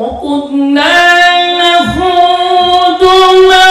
وكنا نخوض مع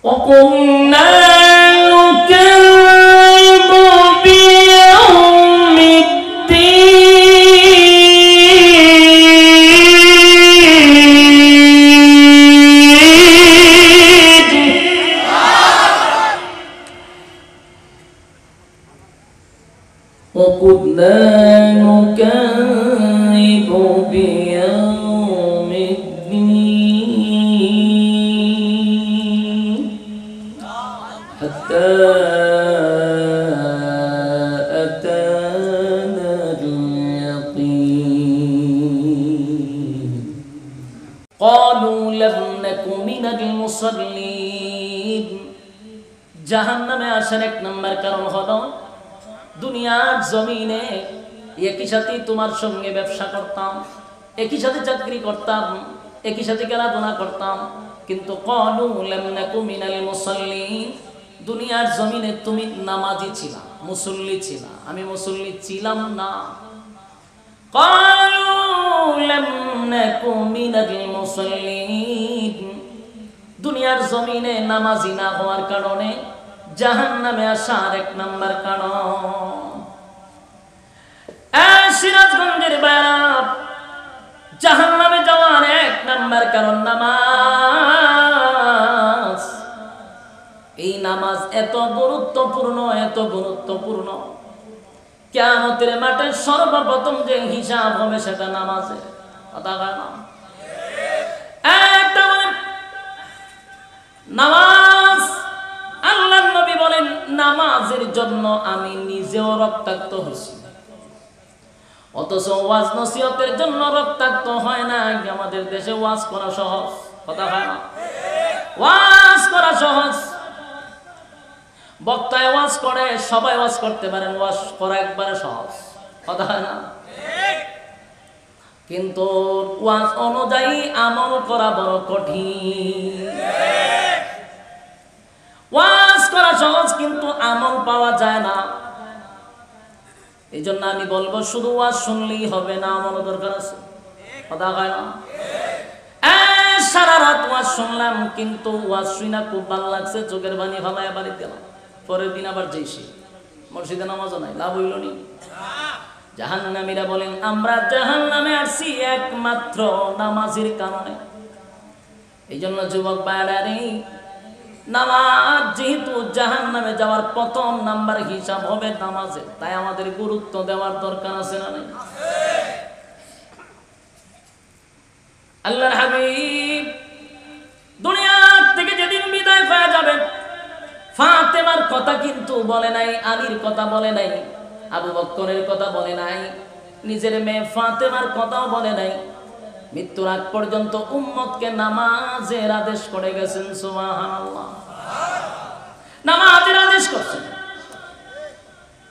وكنا نكذب بيوم الدين وكنا نكذب بيوم الدين حتى أتانا اليقين قالوا لم نك من المصلين জাহান্নামে আসার এক নম্বর কারণ হলো দুনিয়ার জমিনে একই সাথে তোমার সঙ্গে ব্যবসা করতাম, একই সাথে চাকরি করতাম, একই সাথে খেলাধুলা করতাম, কিন্তু ক্বালু লাম নাকু মিনাল মুসাল্লিন, দুনিয়ার জমিনে তুমি নামাজি ছিলা, মুসল্লি ছিলা, আমি মুসল্লি ছিলাম না। ক্বালু লাম নাকু মিনাল মুসাল্লিন, দুনিয়ার জমিনে নামাজি না হওয়ার কারণে জাহান্নামে আসার এক নাম্বার কারণ। সিরাজগঞ্জের বাপ, জাহান্নামে যাওয়ার এক নাম্বার কারণ নামাজ। এই নামাজ এত গুরুত্বপূর্ণ, এত গুরুত্বপূর্ণ, কিয়ামতের মাঠে সর্বপ্রথম যে হিসাব হবে সেটা নামাজে। কথা কয় না? একটা নামাজ, আল্লাহর নবী বলেন নামাজের জন্য আমি নিজেও রক্তাক্ত হয়েছি, অথচ ওয়াজ নসিহতের জন্য রক্তাক্ত হয় না। আমাদের দেশে ওয়াজ করা সহজ। কথা হয় না? ওয়াজ করা সহজ, বক্তায় ওয়াজ করে, সবাই ওয়াজ করতে পারেন, ওয়াজ করা একবারে সহজ। কথা হয় না? কিন্তু ওয়াজ অনুযায়ী আমল করা বড় কঠিন। ওয়াজ করা সহজ কিন্তু আমল পাওয়া যায় না। এই জন্য আমি বলবো শুধু ওয়াজ শুনলেই হবে না, আমল দরকার আছে। কথা হয় না? সারা রাত ওয়াজ শুনলাম, কিন্তু ওয়াজ শুনা খুব ভালো লাগছে, চোখের পানি ফালাইয়া বাড়ি দিলাম, পরের দিন আবার যাইছি, মসজিদে নামাজও নাই, লাভ হইল নি? জাহান্নামীরা বলেন আমরা জাহান্নামে আসছি একমাত্র নামাজের কারণে। এই জন্য যুবক ভাইরা, নামাজ যেহেতু জাহান্নামে যাওয়ার প্রথম নাম্বার হিসাব হবে নামাজের, তাই আমাদের গুরুত্ব দেওয়ার দরকার আছে না নাই? আল্লাহর হাবিব দুনিয়া থেকে যেদিন বিদায় হয়ে যাবেন, ফাতেমার কথা কিন্তু বলে নাই, আলীর কথা বলে নাই, আবু বকরের কথা বলে নাই, নিজের মেয়ে ফাতেমার কথাও বলে নাই। মৃত্যুর আগ পর্যন্ত উম্মতকে নামাজের আদেশ করে গেছেন। সুবহানাল্লাহ, নামাজের আদেশ করছেন।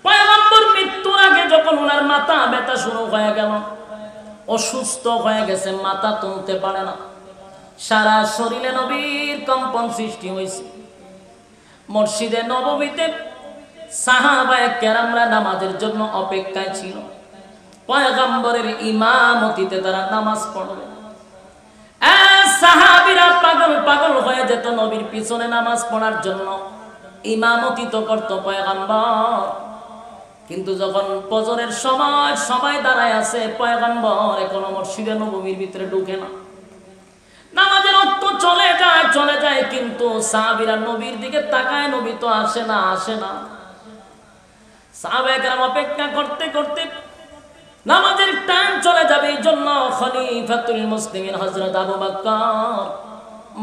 পয়গম্বর মৃত্যুর আগে যখন ওনার মাথা ব্যথা শুরু হয়ে গেল, অসুস্থ হয়ে গেছে, মাথা তুলতে পারে না, সারা শরীরে নবীর কম্পন সৃষ্টি হয়েছে। মসজিদে নববীতে সাহাবায়ে কেরামরা নামাজের জন্য অপেক্ষায় ছিল, পয়গম্বরের ইমামতিতে তারা নামাজ পড়বে। সাহাবীরা পাগল পাগল হয়ে যেত নবীর পিছনে নামাজ পড়ার জন্য, ইমামতি তো করতো পয়গম্বর। কিন্তু যখন ফজরের সময় সবাই দাঁড়ায় আছে, পয়গম্বর এখনো মসজিদে নববীর ভিতরে ঢুকে না। নামাজের অর্থ চলে যায়, কিন্তু সাহাবীরা নবীর দিকে তাকায়, নবী তো আসে না। সাহাবায়ে কেরাম অপেক্ষা করতে করতে নামাজের টাইম চলে যাবে। এই জন্য খলিফাতুল মুসলিমিন হযরত আবু বকর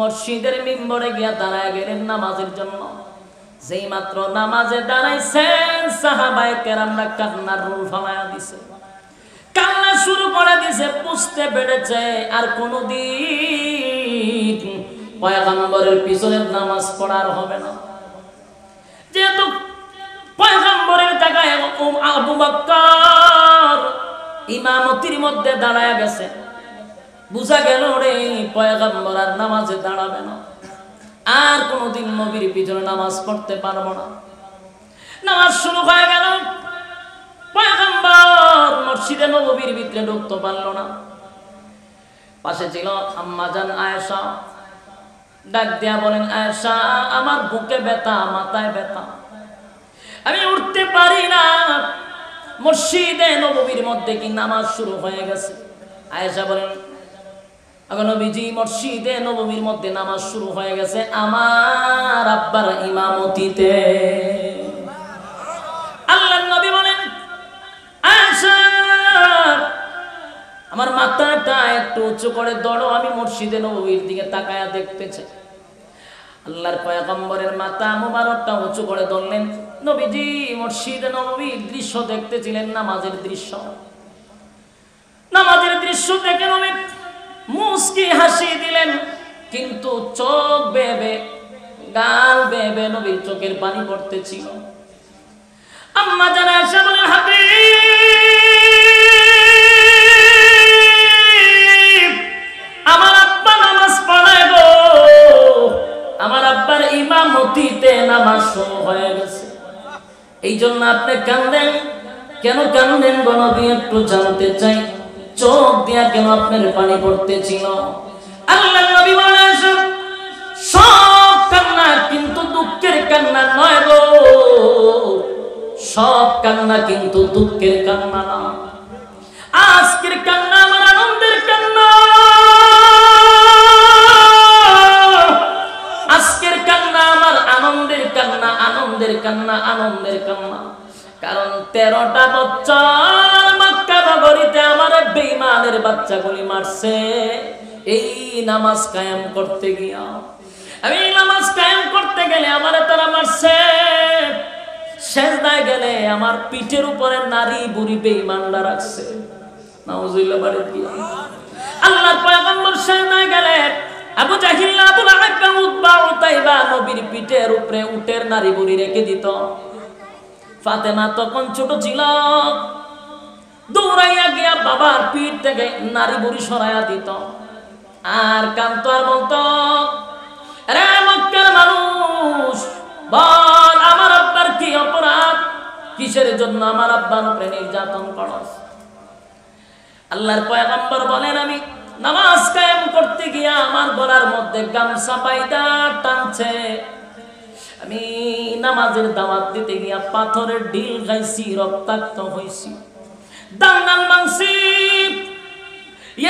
মসজিদের মিম্বরে গিয়া দাঁড়ায় গেলেন নামাজের জন্য। যেই মাত্র নামাজে দাঁড়াইছেন সাহাবায়ে কেরামরা কান্নার রোল ফালায়া দিছে, কান্না শুরু করে দিছে। বুঝতে পেরেছে আর কোনদিন পয়গম্বরের পিছনে নামাজ পড়ার হবে না। যেহেতু পয়গম্বরের জায়গায় আবু বকর ইমামতির মধ্যে দাঁড়ায় গেছে, বুঝা গেল রে পয়গম্বর আর নামাজে দাঁড়াবে না, আর কোনদিন নবীর পিছনে নামাজ পড়তে পারবো না। নামাজ শুরু হয়ে গেল, পয়গম্বর মসজিদে নববীর ভিতরে ঢুকতে পারলো না। পাশে ছিল আম্মা জান আয়েশা, ডাক দিয়া বলেন, আয়েশা আমার বুকে ব্যথা, মাথায় ব্যথা, আমি উঠতে পারি না। মসজিদে নববীর মধ্যে কি নামাজ শুরু হয়ে গেছে? আয়েশা বলেন, নবীজি মসজিদে নববীর মধ্যে নামাজ শুরু হয়ে গেছে আমার আব্বার ইমামতিতে। আল্লাহর নবী বলেন, আয়েশা আমার মাথাটা একটু উঁচু করে ধরো, আমি মসজিদে নববীর দিকে তাকায়া দেখতেছি। আল্লাহর পয়গম্বরের মাথা মুবারকটা উঁচু করে ধরলেন। নবীজি মসজিদে নববীর দৃশ্য দেখতেছিলেন, নামাজের দৃশ্য। নামাজের দৃশ্য দেখে নবী মুস্কি হাসি দিলেন, কিন্তু চোখ বেবে, গাল বেবে নবীর চোখের পানি পড়তেছিল। আম্মা জান আয়েশা বলেন, হাবিব আমার আব্বা নামাজ পড়ায় গো, আমার আব্বার ইমামতিতে নামাজ শুরু হয়ে গেছে। এই জন্য আপনি কান্দেন, কেন কান্দেন গো নবী একটু জানতে চাই। চোখ দিয়া কেন আপনার পানি পড়তেছিল? আল্লাহর নবী বলেন, সব কান্না কিন্তু দুঃখের কান্না নয় গো, সব কান্না কিন্তু দুঃখের কান্না না। আজকের কান্না আমার আনন্দের কান্না, আজকের কান্না আমার আনন্দের কান্না, আনন্দের কান্না, আনন্দের কান্না। কারণ 13টা বছর মক্কা নগরীতে আমার বেঈমানের বাচ্চাগুলি মারছে এই নামাজ কায়েম করতে গিয়া। আমি নামাজ কায়েম করতে গেলে আমারে তারা মারছে, সেজদায় গেলে আমার পিঠের উপরে নারী বুড়ি বেঈমানরা রাখছে। নাউজুবিল্লাহ বাড়ি দিয়া আল্লাহর পয়গম্বর সেজদায় গেলে আবু জাহিল, আবু লাহাব, উতবা, উতাইবা নবীর পিঠের উপরে উটের নারী বুড়ি রেখে দিত। ফাতেমা তখন ছোট ছিল, দৌড়াইয়া গিয়া বাবার পিঠ থেকে নারী বুড়ি সরাইয়া দিত আর কান্ত আর বলতো, রে মক্কার মানুষ বল আমার আব্বার কি অপরাধ, কিসের জন্য আমার আব্বার উপরে নির্যাতন করস? আল্লাহর পয়গম্বর বলেন, আমি নামাজ কায়েম করতে গিয়া আমার গলার মধ্যে গামছা বাইদা টানছে, আমি নামাজের দাওয়াত দিতে গিয়া পাথরের ঢিল খাইছি, রক্তাক্ত হইছি, দাঙ্গাল মাংসি।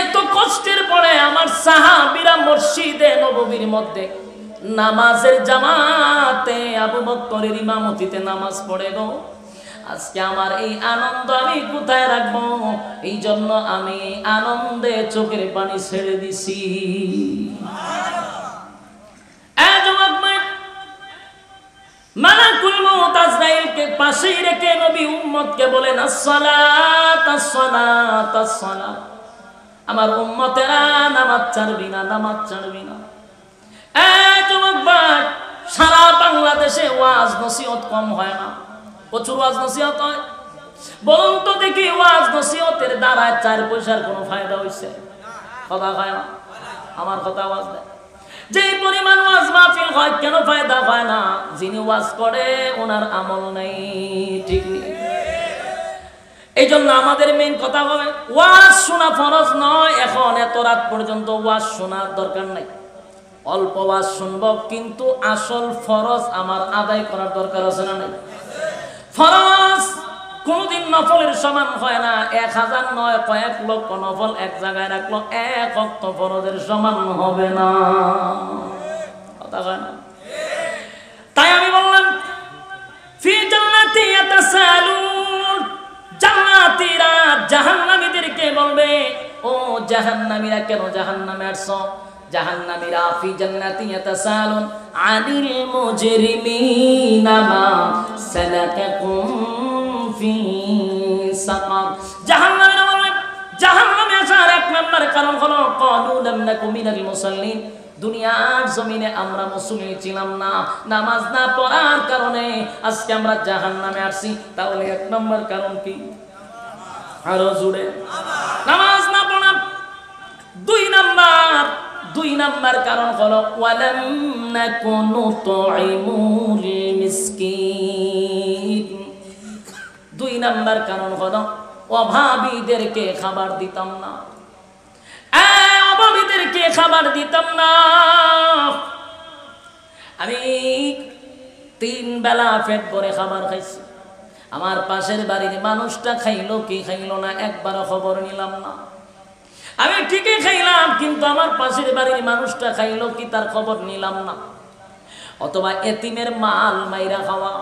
এত কষ্টের পরে আমার সাহাবীরা মসজিদে নববীর মধ্যে নামাজের জামাতে আবু বকরের ইমামতিতে নামাজ পড়ে গো। আজকে আমার এই আনন্দ আমি কোথায় রাখবো? এই জন্য আমি আনন্দে চোখের পানি ছেড়ে দিছি। মালাকুল মউত আজরাইলকে পাশেই রেখে নবী উম্মতকে বলেন, আসসালাত আসসালাত আসসালাত, আমার উম্মতেরা নামাজ ছাড়বি না, নামাজ ছাড়বি না। যুবক ভাই, সারা বাংলাদেশে ওয়াজ নসিহত কম হয় না, প্রচুর ওয়াজ নসিহত হয়। বলুন তো দেখি, ওয়াজ নসিহতের দ্বারা 4 পয়সার কোনো ফায়দা হইছে? কথা হয় না, আমার কথা ওয়াজ দেয়। যে পরিমাণ ওয়াজ মাহফিল হয়, কেন ফায়দা হয় না? যিনি ওয়াজ করে ওনার আমল নেই, ঠিক নেই। এই জন্য আমাদের মেইন কথা হবে, ওয়াজ শোনা ফরজ নয়। এখন এত রাত পর্যন্ত ওয়াজ শোনার দরকার নাই, অল্প ওয়াজ শুনবো, কিন্তু আসল ফরজ আমার আদায় করার দরকার আছে না নাই? ফরজ কোনদিন নফলের সমান হয় না। 1000 নয়, কয়েক লক্ষ নফল এক জায়গায় রাখলো, 1 ওয়াক্ত ফরজের সমান হবে না। কথা হয় না? তাই আমি বললাম, ফি জান্নাতি ইয়াতাসালুন, জান্নাতীরা জাহান্নামীদেরকে বলবে, ও জাহান্নামীরা কেন জাহান্নামে আসছো? জাহান্নামীরা ফি জান্নাতি ইয়াতাসালুন আনিল মুজরিমিনা মা সালাকাকুম ফি সাকার। জাহান্নামীরা বলবে, জাহান্নামে আসার এক নম্বর কারণ হলো ক্বালু লাম নাকু মিনাল মুসাল্লিন, দুনিয়ার জমিনে আমরা মুসল্লি ছিলাম না, নামাজ না পড়ার কারণে আজকে আমরা জাহান্নামে আসছি। তাহলে এক নম্বর কারণ কি? আরো জোরে, নামাজ না পড়া। দুই নাম্বার কারণ হলো ওয়ালাম নাকুনু তুইমুল মিসকিন। দুই নাম্বার কারণ হলো অভাবীদেরকে খাবার দিতাম না, অভাবীদেরকে খাবার দিতাম না। আমি 3 বেলা পেট ভরে খাবার খাইছি, আমার পাশের বাড়ির মানুষটা খাইলো কি খাইলো না একবারও খবর নিলাম না। আমি ঠিকই খাইলাম, কিন্তু আমার পাশের বাড়ির মানুষটা খাইলো কি তার খবর নিলাম না। অথবা এতিমের মাল মাইরা খাওয়া।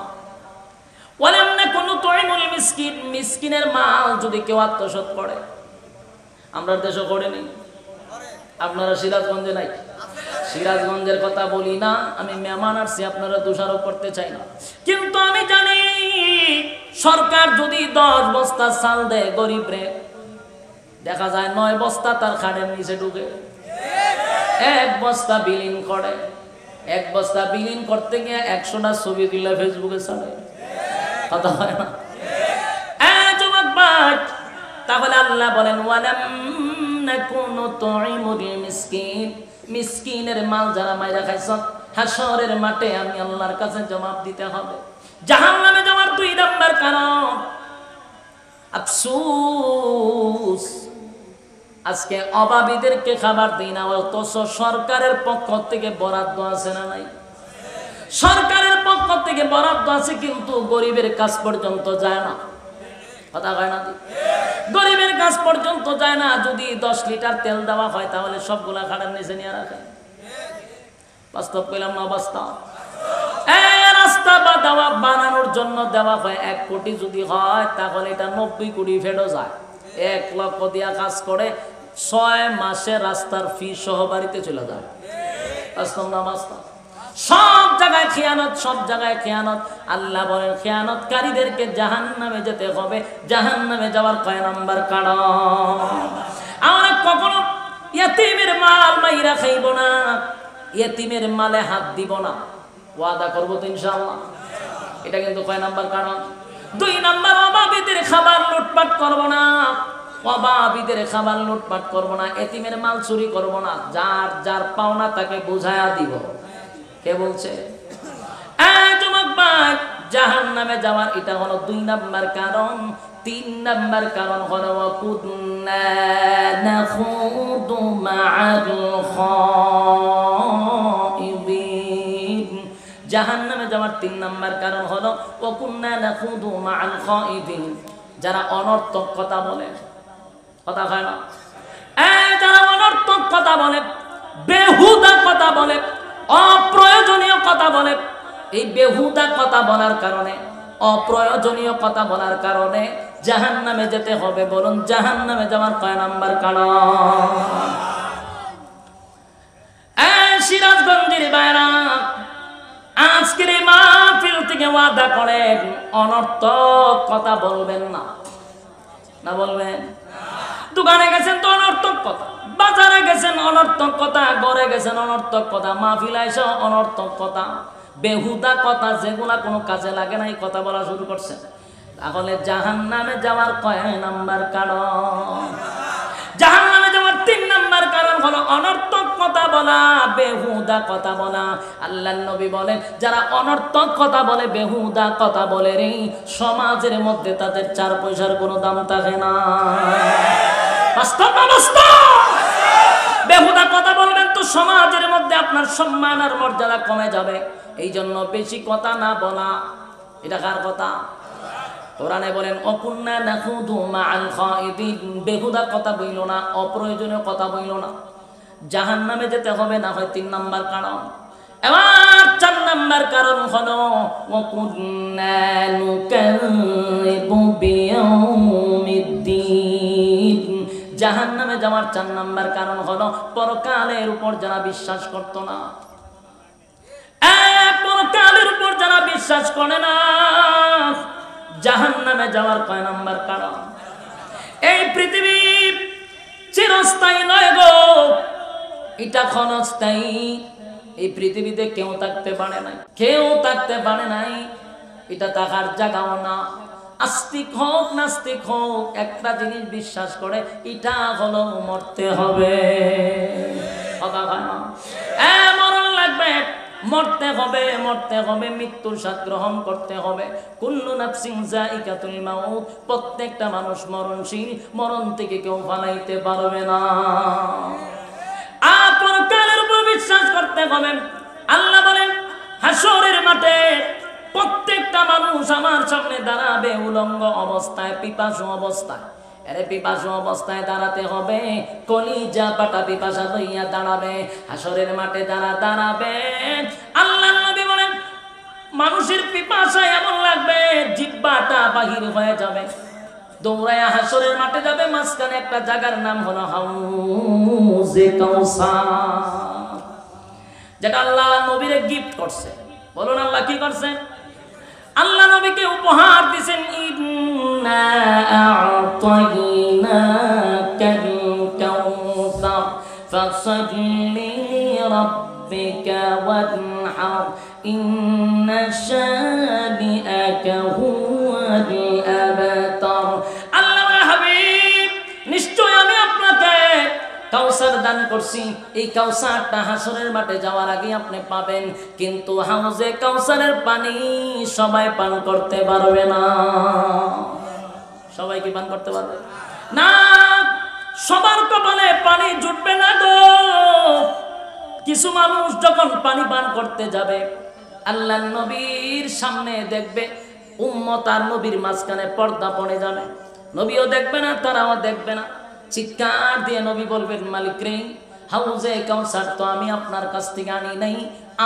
ওয়ালাম নাকুনু তুইমুল মিসকিন, মিসকিনের মাল যদি কেউ আত্মসাৎ করে, আমরা দেশে করে নেই, আপনারা সিরাজগঞ্জে নাই, সিরাজগঞ্জের কথা বলি না, আমি মেহমান আসছি, আপনারা দোষারোপ করতে চাই না। কিন্তু আমি জানি সরকার যদি 10 বস্তা চাল দেয় গরিবরে, দেখা যায় 9 বস্তা তার খাটের নিচে ঢুকে, 1 বস্তা বিলীন করে। 1 বস্তা বিলীন করতে গিয়ে 100টা ছবি দিলে ফেসবুকে ছাড়ে, কথা হয় না? যুবক ভাই, তাহলে আল্লাহ বলেন ওয়ালাম নাকুনু তুইমুল মিসকিন, মিসকিনের মাল যারা মাইরা খাইছ হাসরের মাঠে আমি আল্লাহর কাছে জবাব দিতে হবে। জাহান্নামে যাওয়ার 2 নাম্বার কারণ আফসোস, আজকে অভাবীদেরকে খাবার দেই না, অথচ সরকারের পক্ষ থেকে বরাদ্দ আছে না নাই? সরকারের পক্ষ থেকে বরাদ্দ আছে, কিন্তু গরিবের কাছ পর্যন্ত যায় না, কথা হয় না? গরিবের কাছ পর্যন্ত যায় না। যদি 10 লিটার তেল দেওয়া হয় তাহলে সবগুলা খাটার নিচে নিয়ে রাখে। বাস্তব কইলাম না বাস্তব? রাস্তা বানানোর জন্য দেওয়া হয় 1 কোটি, যদি হয় তাহলে এটা 90 কোটি ফেরত যায়। 1 লক্ষ দিয়া কাজ করে 6 মাসে রাস্তার ফি সহ বাড়িতে চলে যায়। বাস্তব না বাস্তব? সব জায়গায় খেয়ানত, সব জায়গায় খেয়ানত। আল্লাহ বলেন খেয়ানতকারীদেরকে জাহান্নামে যেতে হবে। জাহান্নামে যাওয়ার কয় নাম্বার কারণ? আমরা কখনো ইয়েতিমের মাল মাইরা খাইব না, ইয়েতিমের মালে হাত দিব না, ওয়াদা করবো তো ইনশাআল্লাহ। এটা কিন্তু কয় নাম্বার কারণ? 2 নাম্বার, অভাবীদের খাবার লুটপাট করব না, অভাবীদের খাবার লুটপাট করব না, এতিমের মাল চুরি করব না, যার যার পাওনা তাকে বুঝায়া দিব। কে বলছে? যুবক ভাই, জাহান্নামে যাওয়ার এটা হলো 2 নাম্বার কারণ। 3 নাম্বার কারণ হলো কুন্না নাখুদু মা'আল খাইদিন। জাহান্নামে যাওয়ার 3 নাম্বার কারণ হলো কুন্না নাখুদু মা'আল খাইদিন, যারা অনর্থক কথা বলে, কথা হয় না? যারা অনর্থক কথা বলে, বেহুদা কথা বলে, অপ্রয়োজনীয় কথা বলে, এই বেহুদা কথা বলার কারণে, অপ্রয়োজনীয় কথা বলার কারণে জাহান্নামে যেতে হবে। বলুন জাহান্নামে যাওয়ার কয় নাম্বার কারণ? সিরাজগঞ্জের বাইরা, আজকের এই মাহফিল থেকে ওয়াদা করেন অনর্থক কথা বলবেন না। না বলবেন? দোকানে গেছেন তো অনর্থক কথা, বাজারে গেছেন অনর্থক কথা, ঘরে গেছেন অনর্থক কথা, মাহফিলে এসে অনর্থক কথা, বেহুদা কথা, যেগুলা কোনো কাজে লাগে না, এই কথা বলা শুরু করছেন। তাহলে জাহান্নামে যাওয়ার কয় নাম্বার কারণ? জাহান্নামে যাওয়ার 3 নাম্বার কারণ হলো অনর্থক কথা বলা, বেহুদা কথা বলা। আল্লাহর নবী বলেন যারা অনর্থক কথা বলে, বেহুদা কথা বলে রে, সমাজের মধ্যে তাদের 4 পয়সার কোনো দাম থাকে না। বাস্তব না বাস্তব? বেহুদা কথা বলবেন তো সমাজের মধ্যে আপনার সম্মান আর মর্যাদা কমে যাবে। এই জন্য বেশি কথা না বলা। এটা কার কথা? কোরআনে বলেন অকুন্না নাখুদু মা'আল খাইদিন, বেহুদা কথা বইল না, অপ্রয়োজনীয় কথা বইল না। জাহান্নামে যেতে হবে না হয় 3 নাম্বার কারণ। এবার 4 নাম্বার কারণ হলো ওয়াকুন্না নুকাযযিবু বিয়াউমিদ্দিন, জাহান্নামে যাওয়ার 4 নাম্বার কারণ হলো পরকালের উপর যারা বিশ্বাস করতো না। পরকালের উপর যারা বিশ্বাস করে না, জাহান্নামে যাওয়ার কয় নাম্বার কারণ? এই পৃথিবী চিরস্থায়ী নয় গো, এটা ক্ষণস্থায়ী। এই পৃথিবীতে কেউ থাকতে পারে নাই, কেউ থাকতে পারে নাই, এটা থাকার জায়গাও না। আস্তিক হোক নাস্তিক হোক, একটা জিনিস বিশ্বাস করে, এটা হলো মরতে হবে। মরণ লাগবে, মরতে হবে, মরতে হবে, মৃত্যুর স্বাদ গ্রহণ করতে হবে। কুল্লু নাফসিন যায়িকাতুল মাউত, প্রত্যেকটা মানুষ মরণশীল, মরণ থেকে কেউ পালাইতে পারবে না। পরকালের উপর বিশ্বাস করতে হবে। আল্লাহ বলেন হাসরের মাঠে প্রত্যেকটা মানুষ আমার সামনে দাঁড়াবে উলঙ্গ অবস্থায়, পিপাসু অবস্থায়। আরে পিপাসু অবস্থায় দাঁড়াতে হবে, কলিজা পাটা পিপাসা লইয়া দাঁড়াবে। হাসরের মাঠে যারা দাঁড়াবে, আল্লাহ নবী বলেন মানুষের পিপাসা এমন লাগবে জিহ্বাটা বাহির হয়ে যাবে, দৌড়ায়া হাসরের মাঠে যাবে। মাঝখানে একটা জায়গার নাম হলো হাউজে কাউসার, যেটা আল্লাহ নবীরে গিফট করছে। বলুন আল্লাহ কি করছে? আল্লাহ নবীকে উপহার দিয়েছেন, ইন্না আ'তাইনাকাল কাউসার ফাসাল্লি লিরাব্বিকা ওয়ানহার ইন্না শানিআকা হুয়াল আবতার। আল্লাহ হাবিব, নিশ্চয় আমি আপনাকে কাউসার দান করছি। এই কাউসারটা হাসরের মাঠে যাওয়ার আগে আপনি পাবেন, কিন্তু হাউজে কাউসারের পানি সবাই পান করতে পারবে না। সবাই কি পান করতে পারবে না? সবার কপালে পানি জুটবে না গো। কিছু মানুষ যখন পানি পান করতে যাবে, আল্লাহ নবীর সামনে দেখবে উম্মত আর নবীর মাঝখানে পর্দা পড়ে যাবে। নবীও দেখবে না, তারাও দেখবে না। চিৎকার দিয়ে নবী বলবেন, মালিক রে, হাউজে কাউসার তো আমি আপনার কাছ থেকে আনি নাই,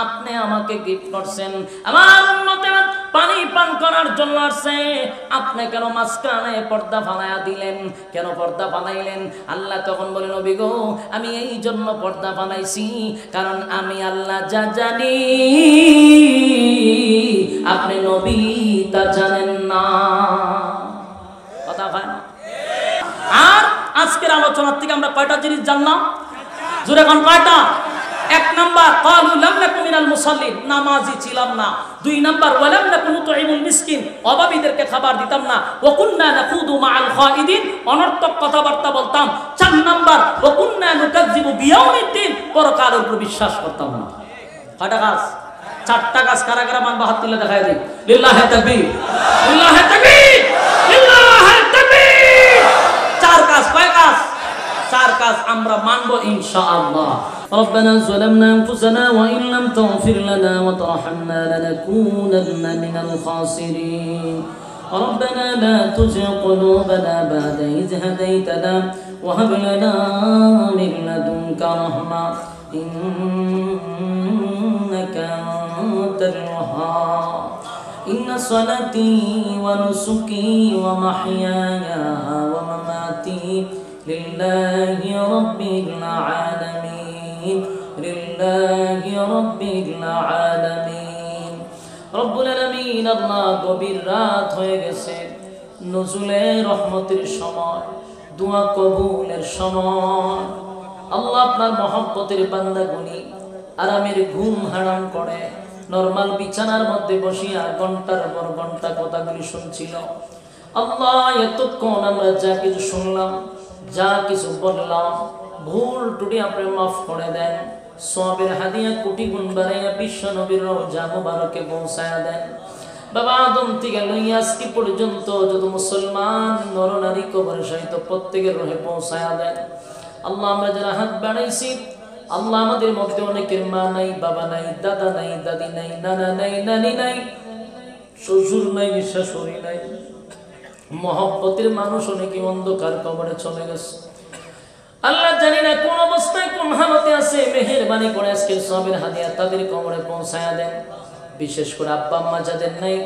আপনি আমাকে গিফট করছেন। আমার উম্মতেরা পানি পান করার জন্য আসছে, আপনি কেন মাঝখানে পর্দা ফালাইয়া দিলেন? কেন পর্দা ফালাইলেন? আল্লাহ তখন বলে, নবী গো, আমি এই জন্য পর্দা ফালাইছি, কারণ আমি আল্লাহ যা জানি আপনি নবী তা জানেন না। কথা হয় না? আর আজকের আলোচনার থেকে আমরা কয়টা জিনিস জানলাম? জোরে কোন কয়টা? 1 নাম্বার, ক্বালু লাম নাকু মিনাল মুসাল্লিন, নামাজি ছিলাম না। 2 নাম্বার, ওয়ালাম নাকু নুতঈমুল মিসকিন, অভাবীদেরকে খাবার দিতাম না। ওয়া কুননা নাখুদু মাআল খাইদিন, অনর্থক কথাবার্তা বলতাম। 4 নাম্বার, ওয়া কুননা নুকাজ্জিবু বিয়াউমিদ্দিন, পরকালের উপর বিশ্বাস করতাম না। কয়টা কাজ? 4টা কাজ। কারা কারা মানবা হাত তুলে দেখায় দিই। লিল্লাহি তাকবীর, লিল্লাহি তাকবীর, লিল্লাহি তাকবীর। 4 কাজ। কয় কাজ? 4 কাজ আমরা মানবো ইনশাআল্লাহ। ربنا ظلمنا أنفسنا وإن لم تغفر لنا وترحمنا لنكونن من الخاسرين. ربنا لا تزغ قلوبنا بعد إذ هديتنا وهب لنا من لدنك رحمة إنك أنت الوهاب. إن صلاتي ونسكي ومحياي ومماتي لله رب العالمين، لله رب العالمين. রব্বুল আলামিন, আল্লাহ গভীর রাত হয়ে গেছে, নজুলের রহমতের সময়, দোয়া কবুলের সময়। আল্লাহ আপনার মহব্বতের বান্দাগুনি আরামের ঘুম হারাম করে নরমাল বিছানার মধ্যে বসিয়া ঘন্টার পর ঘন্টা কথাগুলি শুনছিল। আল্লাহ এতক্ষণ আমরা যা কিছু শুনলাম, যা কিছু বললাম, ভুল টুটি আপনি মাফ করে দেন। সওয়াবের হাদিয়া কোটি গুণ বাড়াইয়া বিশ্ব নবীর রওজা মুবারকে পৌঁছায়া দেন। বাবা আদম থেকে লইয়া আজকে পর্যন্ত যত মুসলমান নরনারী কবরের সহিত প্রত্যেকের রহে পৌঁছায়া দেন। আল্লাহ আমরা যারা হাত বাড়াইছি, আল্লাহ আমাদের মধ্যে অনেকের মা নাই, বাবা নাই, দাদা নাই, দাদি নাই, নানা নাই, নানি নাই, শ্বশুর নাই, শাশুড়ি নাই, মহব্বতের মানুষ অনেকে অন্ধকার কবরে চলে গেছে। আল্লাহ জানি না কোন অবস্থায় কোন হালতে আছে, মেহেরবানি করে আজকের সওয়াবের হাদিয়া তাদের কবরে পৌঁছায়া দেন। বিশেষ করে আব্বা আম্মা যাদের নাই,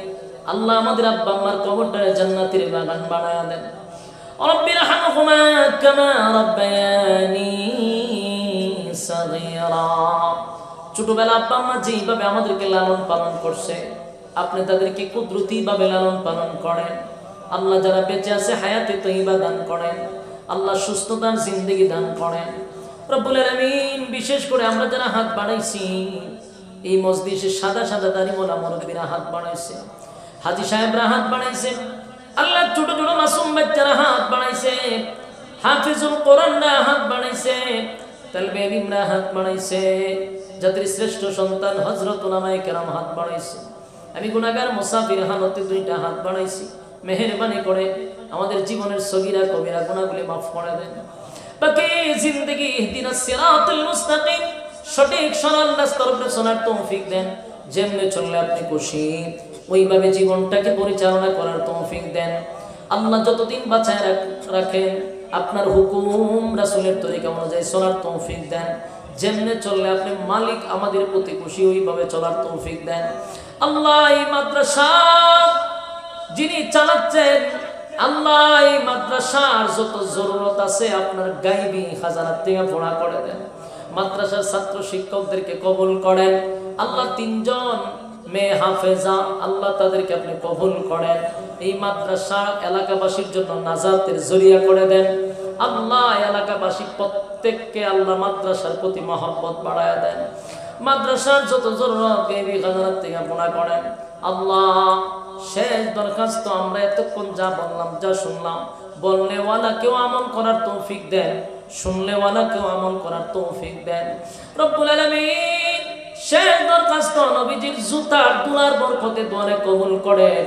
আল্লাহ আমাদের আব্বা আম্মার কবরটারে জান্নাতের বাগান বানায়া দেন। رب ارحمهما كما ربياني صغيرا। ছোটবেলা আব্বা আম্মা যেভাবে আমাদেরকে লালন পালন করছে আপনি তাদেরকে কুদরতিভাবে লালন পালন করেন। আল্লাহ যারা বেঁচে আছে হায়াতে তয়্যিবা দান করেন, আল্লাহ সুস্থতার জিন্দেগি দান করেন রব্বুল আলামিন। বিশেষ করে আমরা যারা হাত বাড়াইছি এই মজলিসে সাদা সাদা দাড়িওয়ালা মুরব্বিরা হাত বাড়াইছে, হাজী সাহেবরা হাত বাড়াইছে, আল্লাহ ছোট ছোট মাসুম বাচ্চারা হাত বাড়াইছে, হাফিজুল কোরআনরা হাত বাড়াইছে, তালবে ইলমরা হাত বাড়াইছে, জাতির শ্রেষ্ঠ সন্তান হযরত উলামায়ে কেরাম হাত বাড়াইছে। আমি গুনাহগার মুসাফির হালতে দুইটা হাত বাড়াইছি। মেহেরবানি করে আমাদের জীবনের সগীরা কবিরা গুনাহগুলি মাফ করে দেন। বাকি জিন্দেগি ইহদিনাস সিরাতাল মুস্তাকিম, সঠিক সরল রাস্তার উপরে চলার তৌফিক দেন। যেমনে চললে আপনি খুশি ওইভাবে জীবনটাকে পরিচালনা করার তৌফিক দেন। আল্লাহ যতদিন বাঁচায় রাখেন আপনার হুকুম রাসূলের তরিকা অনুযায়ী চলার তৌফিক দেন। যেমনে চললে আপনি মালিক আমাদের প্রতি খুশি ওইভাবে চলার তৌফিক দেন। আল্লাহ এই মাদ্রাসা যিনি চালাচ্ছেন, আল্লাহ এই মাদ্রাসার যত জরুরত আছে আপনার গায়বী খাজানার থেকে পূর্ণ করে দেন। মাদ্রাসার ছাত্র শিক্ষকদেরকে কবুল করেন। আল্লাহ 3 জন মেয়ে হাফেজা আল্লাহ তাদেরকে আপনি কবুল করেন। এই মাদ্রাসা এলাকাবাসীর জন্য নাজাতের জরিয়া করে দেন। আল্লাহ এলাকাবাসী প্রত্যেককে আল্লাহ মাদ্রাসার প্রতি মহব্বত বাড়ায়া দেন। মাদ্রাসার যত জরুরত গায়বী খাজানার থেকে পূর্ণ করেন। আল্লাহ শেষ দরখাস্ত, আমরা এতক্ষণ যা বললাম যা শুনলাম, বলনেওয়ালা কেউ আমল করার তৌফিক দেন, শুনলেওয়ালা কেউ আমল করার তৌফিক দেন রব্বুল আলামিন। শেষ দরখাস্ত, নবীজির জুতার দুলার বরকতে দোয়ারে কবুল করেন,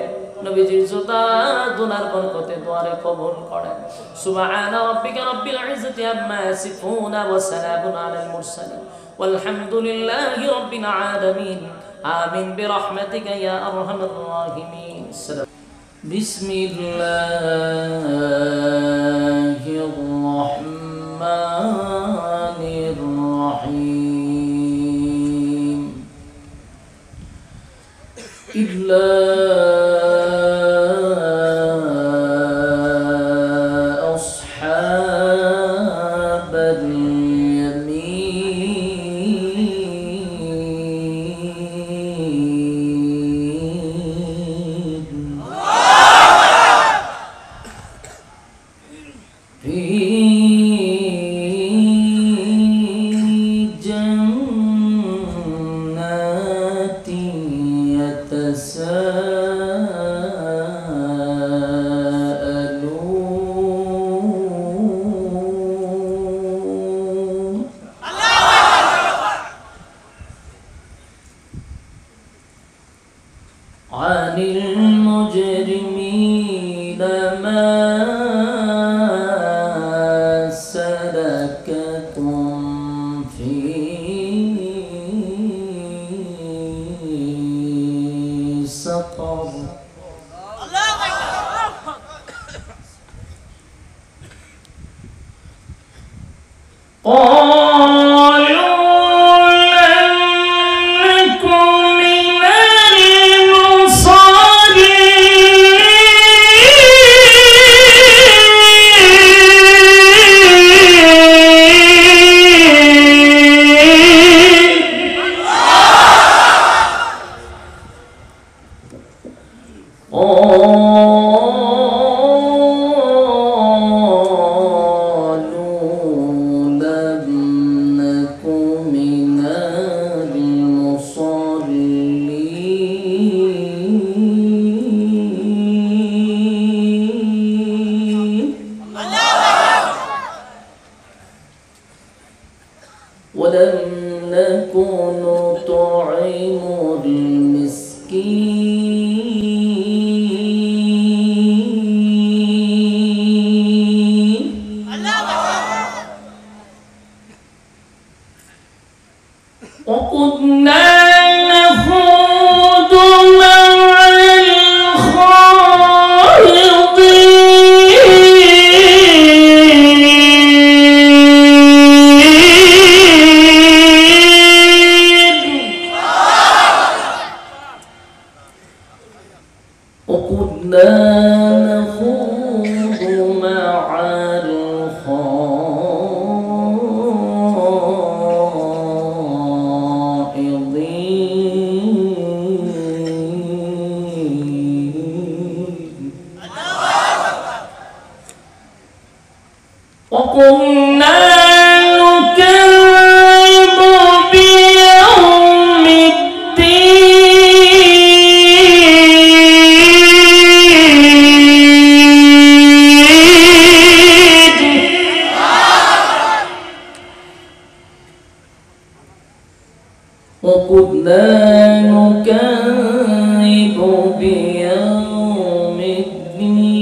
নবীজির জুতার দুলার বরকতে দোয়ারে কবুল করেন। সুবহানা রাব্বিকা রাব্বিল ইজ্জাতি আম্মা ইয়াসিফুন ওয়া সালামুন আলাল মুরসালিন ওয়ালহামদুলিল্লাহি রাব্বিল আলামিন। آمين برحمتك يا أرحم الراحمين. بسم الله الرحمن الرحيم. إلا أصحاب عن المجرمين ما سلككم في سقر. ولم نكن نطعم المسكين وكنا نخوض مع الخائضين وكنا نكذب بيوم وكنا نكذب بيوم الدين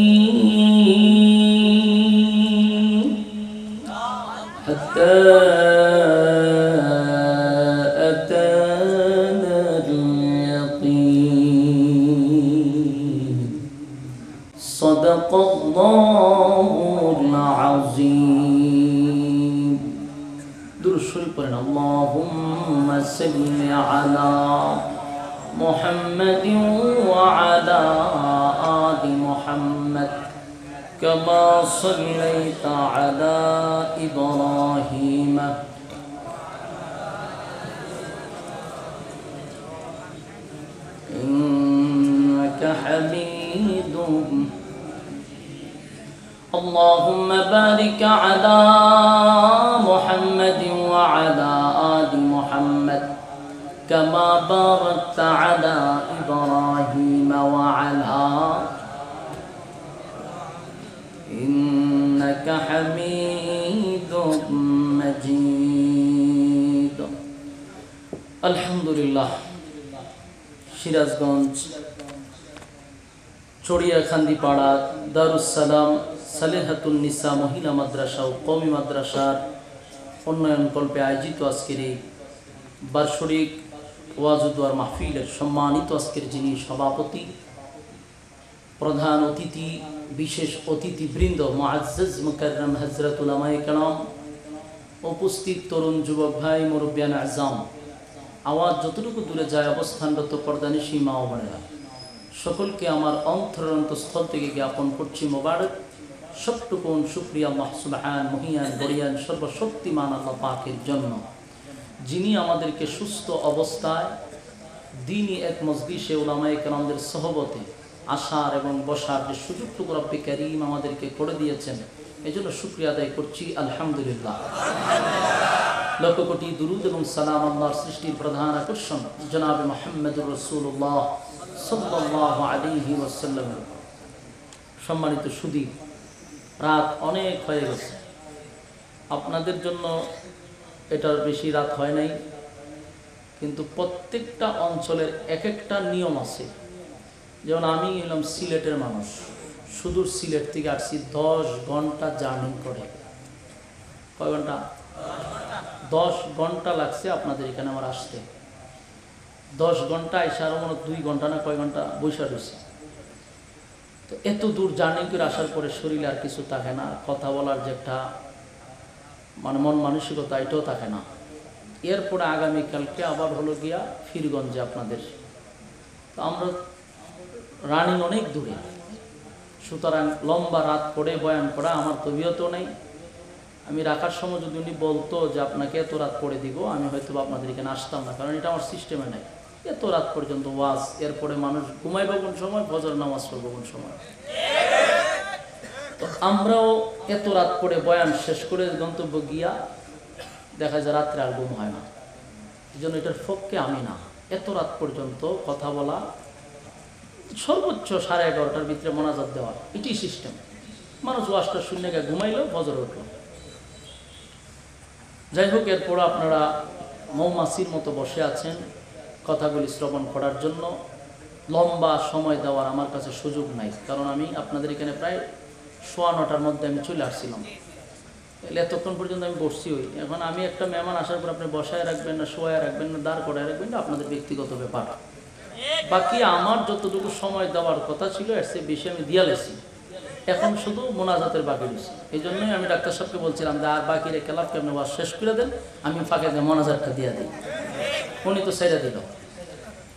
حتى أتانا اليقين صدق الله العظيم. درود شريف পড়েন اللهم صل على محمد وعلى آل محمد كما صليت على إبراهيم إنك حميد اللهم بارك على محمد وعلى آل محمد كما باركت على إبراهيم وعلى إنك حميد مجيد. الحمد لله. সিরাজগঞ্জ চড়িয়াখান্দিপাড়া দারুস সালাম সালেহাতুন নিসা মহিলা মাদ্রাসা ও কওমি মাদ্রাসার উন্নয়ন কল্পে আয়োজিত আজকের এই বার্ষিক ওয়াজ ও দোয়ার মাহফিলের সম্মানিত আজকের যিনি সভাপতি, প্রধান অতিথি, বিশেষ অতিথিবৃন্দ, মুআজ্জাজ মুকাররম হযরত উলামায়ে কেরাম, উপস্থিত তরুণ যুবক ভাই, মুরব্বিয়ান আযম, আওয়াজ যতটুকু দূরে যায় অবস্থানরত পর্দানিশী মা ও বোনেরা, সকলকে আমার অন্তরস্থল থেকে জ্ঞাপন করছি মোবারক সবটুকুন শুকরিয়া আল্লাহ সুবহান মহিয়ান বরিয়ান সর্বশক্তিমান আল্লাহ পাকের জন্য, যিনি আমাদেরকে সুস্থ অবস্থায় দ্বীনি এক মজলিসে উলামায়ে কেরামদের সহবতে আসার এবং বসার যে সুযোগটুকু রব্বে কারীম আমাদেরকে করে দিয়েছেন, এজন্য শুকরিয়া আদায় করছি আলহামদুলিল্লাহ। লক্ষ কোটি দুরুদ এবং সালাম আল্লাহর সৃষ্টির প্রধান আকর্ষণ জনাবে মুহাম্মদুর রাসূলুল্লাহ সাল্লাল্লাহু আলাইহি ওয়াসাল্লাম। সম্মানিত সুধী, রাত অনেক হয়ে গেছে, আপনাদের জন্য এটার বেশি রাত হয় নাই, কিন্তু প্রত্যেকটা অঞ্চলের এক একটা নিয়ম আছে। যেমন আমি এলাম সিলেটের মানুষ, সুদূর সিলেট থেকে আসছি, 10 ঘন্টা জার্নি করে। কয় ঘন্টা? 10 ঘন্টা লাগছে আপনাদের এখানে আমার আসতে। 10 ঘন্টা এসে আরো মনে 2 ঘন্টা না কয় ঘন্টা বৈশা রয়েছে। তো এত দূর জার্নি করে আসার পরে শরীরে আর কিছু থাকে না, কথা বলার যে একটা মানে মন মানসিকতা এটাও থাকে না। এরপরে আগামীকালকে আবার হলো গিয়া ফিরগঞ্জে আপনাদের। তো আমরা রানিং অনেক দূরে, সুতরাং লম্বা রাত করে বয়ান করা আমার তবিয়তও নেই। আমি রাখার সময় যদি উনি বলতো যে আপনাকে এত রাত পড়ে দিব, আমি হয়তো আপনাদের এখানে আসতাম না, কারণ এটা আমার সিস্টেমে নাই। এত রাত পর্যন্ত ওয়াজ, এরপরে মানুষ ঘুমাইব কোন সময়, ফজর নামাজ পড়বো কোন সময়। তো আমরাও এত রাত করে বয়ান শেষ করে গন্তব্য গিয়া দেখা যায় রাত্রে আর ঘুম হয় না। এই জন্য এটার পক্ষে আমি না, এত রাত পর্যন্ত কথা বলা, সর্বোচ্চ 11:30টার ভিতরে মোনাজাত দেওয়া, এটাই সিস্টেম। মানুষ ওয়াজটা শুনে গিয়ে ঘুমাইলো, ফজর উঠলো। যাই হোক, এরপর আপনারা মৌমাছির মতো বসে আছেন কথাগুলি শ্রবণ করার জন্য। লম্বা সময় দেওয়ার আমার কাছে সুযোগ নাই, কারণ আমি আপনাদের এখানে প্রায় 9:15টার মধ্যে আমি চলে আসছিলাম। এতক্ষণ পর্যন্ত আমি বসছি। এখন আমি একটা মেহমান আসার পর আপনি বসায় রাখবেন না, শোয়ায় রাখবেন না, দাঁড় করায় রাখবেন না, আপনাদের ব্যক্তিগত ব্যাপার। বাকি আমার যতটুকু সময় দেওয়ার কথা ছিল এর চেয়ে বেশি আমি দিয়া লেছি। এখন শুধু মোনাজাতের বাকি রয়েছে। এই জন্যই আমি ডাক্তার সাহেবকে বলছিলাম যে আর বাকি রেখে লাভ কেমন ওয়াজ শেষ করে দেন, আমি ফাঁকে দিয়ে মোনাজাতটা দিয়ে দিই। উনি তো ছেড়ে দিল,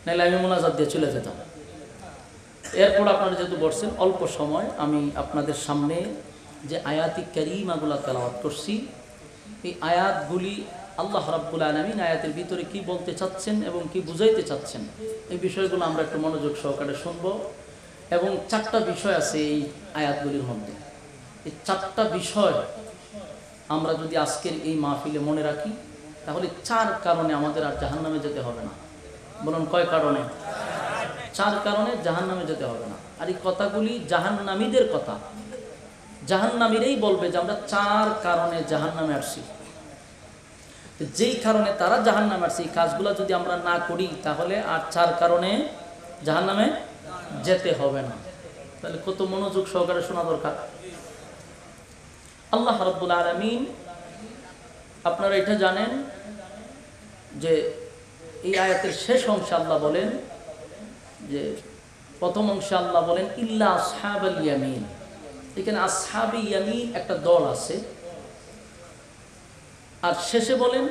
নাহলে আমি মোনাজাত দিয়ে চলে যেতাম। এরপর আপনারা যেহেতু বলছেন, অল্প সময় আমি আপনাদের সামনে যে আয়াতি কারিমাগুলো তেলাওয়াত করছি, এই আয়াতগুলি আল্লাহ রাব্বুল আলামিন আয়াতের ভিতরে কি বলতে চাচ্ছেন এবং কি বুঝাইতে চাচ্ছেন, এই বিষয়গুলো আমরা একটু মনোযোগ সহকারে শুনব। এবং 4টা বিষয় আছে এই আয়াতগুলির মধ্যে। এই 4টা বিষয় আমরা যদি আজকের এই মাহফিলে মনে রাখি তাহলে 4 কারণে আমাদের আর জাহান্নামে যেতে হবে না। বলুন কয় কারণে? 4 কারণে জাহান্নামে যেতে হবে না। আর এই কথাগুলি জাহান্নামীদের কথা, জাহান্নামীরাই বলবে যে আমরা 4 কারণে জাহান্নামে আসছি। যেই কারণে তারা জাহান্নামে আসছে এই কাজগুলো যদি আমরা না করি তাহলে আর 4 কারণে জাহান্নামে যেতে হবে না। তাহলে কত মনোযোগ সহকারে শোনা দরকার। আল্লাহ রাব্বুল আলামিন, আপনারা এটা জানেন যে এই আয়াতের শেষ অংশে আল্লাহ বলেন যে প্রথম অংশে আল্লাহ বলেন ইল্লা আসহাবাল ইয়ামিন। এখানে আসহাবে ইয়ামিন একটা দল আছে। আর শেষে বলেন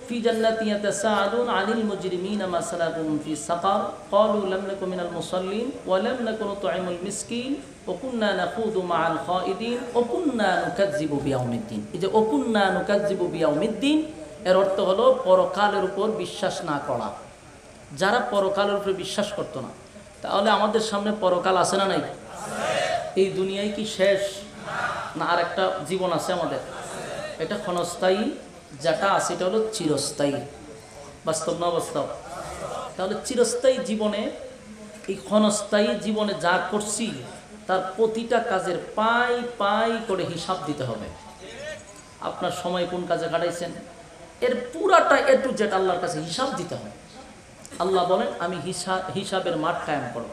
ফি জান্নাতি ইয়াতাসাআলুন আনিল মুজরিমিনা মা সালাকুম ফি সাকার ক্বালু লাম নাকু মিনাল মুসাল্লিন ওয়া লাম নাকু নুতঈমুল মিসকিন ওয়া কুননা নাখুদু মাআল খাইদিন ওয়া কুননা নুকাজ্জিবু বিয়াউমিদ্দিন। এই যে ওয়া কুননা নুকাজ্জিবু বিয়াউমিদ্দিন এর অর্থ হলো পরকালের উপর বিশ্বাস না করা। যারা পরকালের উপর বিশ্বাস করতো না, তাহলে আমাদের সামনে পরকাল আছে না নাই? এই দুনিয়ায় কি শেষ না আর একটা জীবন আছে আমাদের? এটা ক্ষণস্থায়ী, যেটা আছে এটা হলো চিরস্থায়ী। বাস্তব না বাস্তব? তাহলে চিরস্থায়ী জীবনে, এই ক্ষণস্থায়ী জীবনে যা করছি তার প্রতিটা কাজের পাই পাই করে হিসাব দিতে হবে। আপনার সময় কোন কাজে কাটাইছেন এর পুরাটা এ টু জেড আল্লাহর কাছে হিসাব দিতে হবে। আল্লাহ বলেন আমি হিসাবের মাঠ কায়েম করব।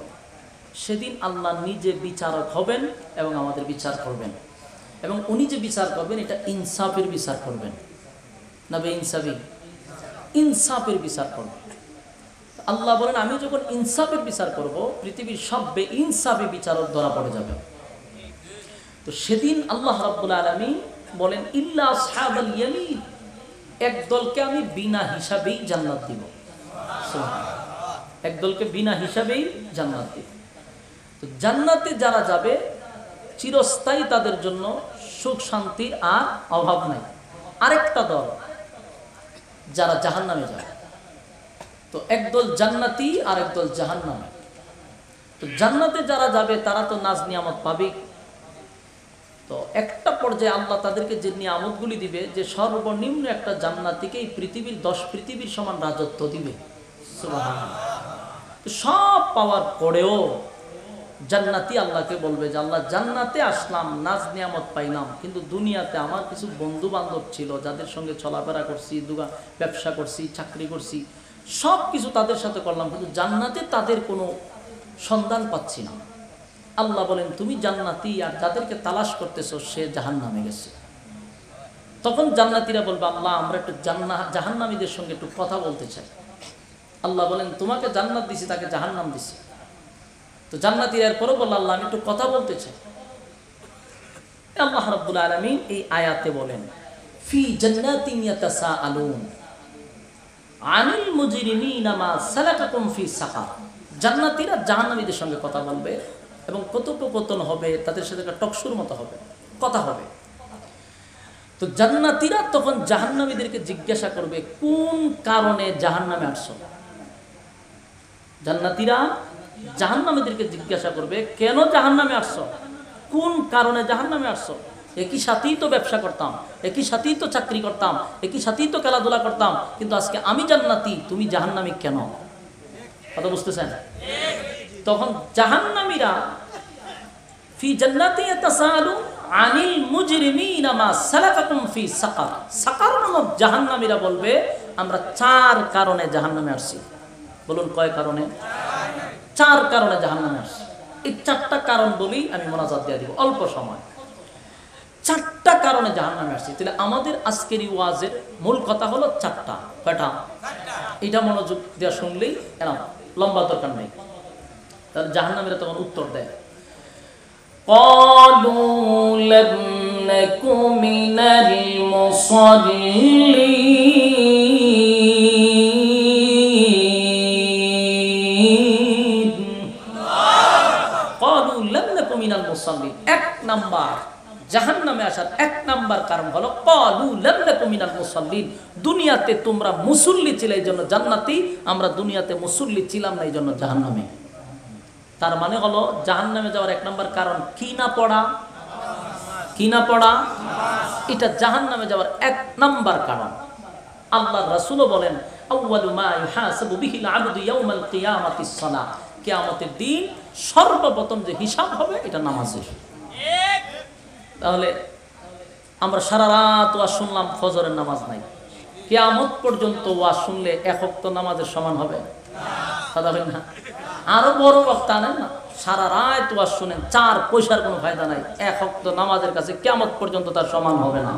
সেদিন আল্লাহ নিজে বিচারক হবেন এবং আমাদের বিচার করবেন, এবং উনি যে বিচার করবেন এটা ইনসাফের বিচার করবেন না বেইনসাফি? ইনসাফের বিচার করবেন। আল্লাহ বলেন আমি যখন ইনসাফের বিচার করব পৃথিবীর সব বেইনসাফি বিচারক ধরা পড়ে যাবে। তো সেদিন আল্লাহ রাব্বুল আলামিন বলেন ইল্লা আসহাবাল ইয়ামিন, একদলকে আমি বিনা হিসাবেই জান্নাত দিব। একদলকে বিনা হিসাবেই জান্নাত দিব। তো জান্নাতে যারা যাবে চিরস্থায়ী, তাদের জন্য সুখ শান্তির আর অভাব নাই। আরেকটা দল যারা জাহান্নামে যাবে, তো একদল জান্নাতি আর একদল জাহান্নামে। তো জান্নাতে যারা যাবে তারা তো নাজ নিয়ামত পাবে। তো একটা পর্যায়ে আল্লাহ তাদেরকে যে নিয়ামতগুলি দিবে, যে সর্বনিম্ন একটা জান্নাতিকে এই পৃথিবীর 10 পৃথিবীর সমান রাজত্ব দিবে। সুবহানাল্লাহ। তো সব পাওয়ার পরেও জান্নাতি আল্লাহকে বলবে যে আল্লাহ জান্নাতে আসলাম, নাজ নিয়ামত পাইলাম, কিন্তু দুনিয়াতে আমার কিছু বন্ধু বান্ধব ছিল যাদের সঙ্গে চলাফেরা করছি, ব্যবসা করছি, চাকরি করছি, সব কিছু তাদের সাথে করলাম, কিন্তু জান্নাতে তাদের কোনো সন্ধান পাচ্ছি না। আল্লাহ বলেন তুমি জান্নাতি, আর যাদেরকে তালাশ করতেছো সে জাহান্নামে গেছে। তখন জান্নাতীরা বলবে আল্লাহ আমরা একটু জাহান্নামীদের সঙ্গে একটু কথা বলতে চাই। আল্লাহ বলেন তোমাকে জান্নাত দিছি, তাকে জাহান্নাম দিছি। তো জান্নাতীরা এরপরও বলল আল্লাহ আমি একটু কথা বলতে চাই। আল্লাহ রাব্বুল আলামিন এই আয়াতে বলেন ফি জান্নাতিন ইয়াতাসাআলুন আনিল মুজরিমিনা মা সালাকাকুম ফি সাকার। জান্নাতীরা জাহান্নামীদের সঙ্গে কথা বলবে এবং কথোপকথন হবে, তাদের সাথে একটা টকশুর মতো হবে, কথা হবে। তো জান্নাতীরা তখন জাহান্নামীদেরকে জিজ্ঞাসা করবে কোন কারণে জাহান্নামে আসছো। জান্নাতীরা জাহান্নামীদেরকে জিজ্ঞাসা করবে কেন জাহান্নামে আসছো, কোন কারণে জাহান্নামে আসছো। একই সাথেই তো ব্যবসা করতাম, একই সাথেই তো চাকরি করতাম, একই সাথেই তো খেলাধুলা করতাম, কিন্তু আজকে আমি জান্নাতি, তুমি জাহান্নামী কেন? কথা বুঝতেছেন? তখন জাহান্নামীরা ফি জান্নাতি ইয়াতাসাআলুন আনিল মুজরিমিনা মা সালাকাকুম ফি সাকার। সাকার নামক জাহান্নামীরা বলবে আমরা 4 কারণে জাহান্নামে আসছি। বলুন কয় কারণে? 4 কারণে জাহান্নামে আসছি। এই 4টা কারণ বলি আমি মোনাজাত দিয়ে দিব অল্প সময়। 4টা কারণে জাহান্নামে আসছি। তাহলে আমাদের আজকের এই ওয়াজের মূল কথা হলো 4টা। কয়টা? এটা মনোযোগ দিয়ে শুনলেই এনাফ, লম্বা দরকার নেই। তাহলে জাহান্নামীরা তখন উত্তর দেয় ক্বালু লাম নাকু মিনাল মুসাল্লিন। ক্বালু লাম নাকু মিনাল মুসাল্লিন। 1 নাম্বার জাহান্নামে আসার 1 নাম্বার কারণ হলো ক্বালু লাম নাকু মিনাল মুসাল্লিন। দুনিয়াতে তোমরা মুসল্লি ছিলে এই জন্য জান্নাতি, আমরা দুনিয়াতে মুসল্লি ছিলাম না এই জন্য জাহান্নামে। তার মানে হলো জাহান্নামে যাওয়ার 1 নাম্বার কারণ কি না পড়া, কি না পড়া, এটা জাহান্নামে যাওয়ার 1 নাম্বার কারণ। আল্লাহ রাসূলও বলেন আউয়ালু মা ইউহাসাবু বিহিল আবদু ইয়াউমাল কিয়ামাতিস সালাহ, কিয়ামতের দিন সর্বপ্রথম যে হিসাব হবে এটা নামাজের। তাহলে আমরা সারা রাত ওয়াজ শুনলাম, ফজরের নামাজ নাই, কিয়ামত পর্যন্ত ওয়াজ শুনলে 1 ওয়াক্ত নামাজের সমান হবে? কথা বলেন না? আরো বড় বক্তা আনেন না, সারা রাত ওয়াজ শুনেন, 4 পয়সার কোনো ফায়দা নাই, 1 ওয়াক্ত নামাজের কাছে কিয়ামত পর্যন্ত তার সমান হবে না।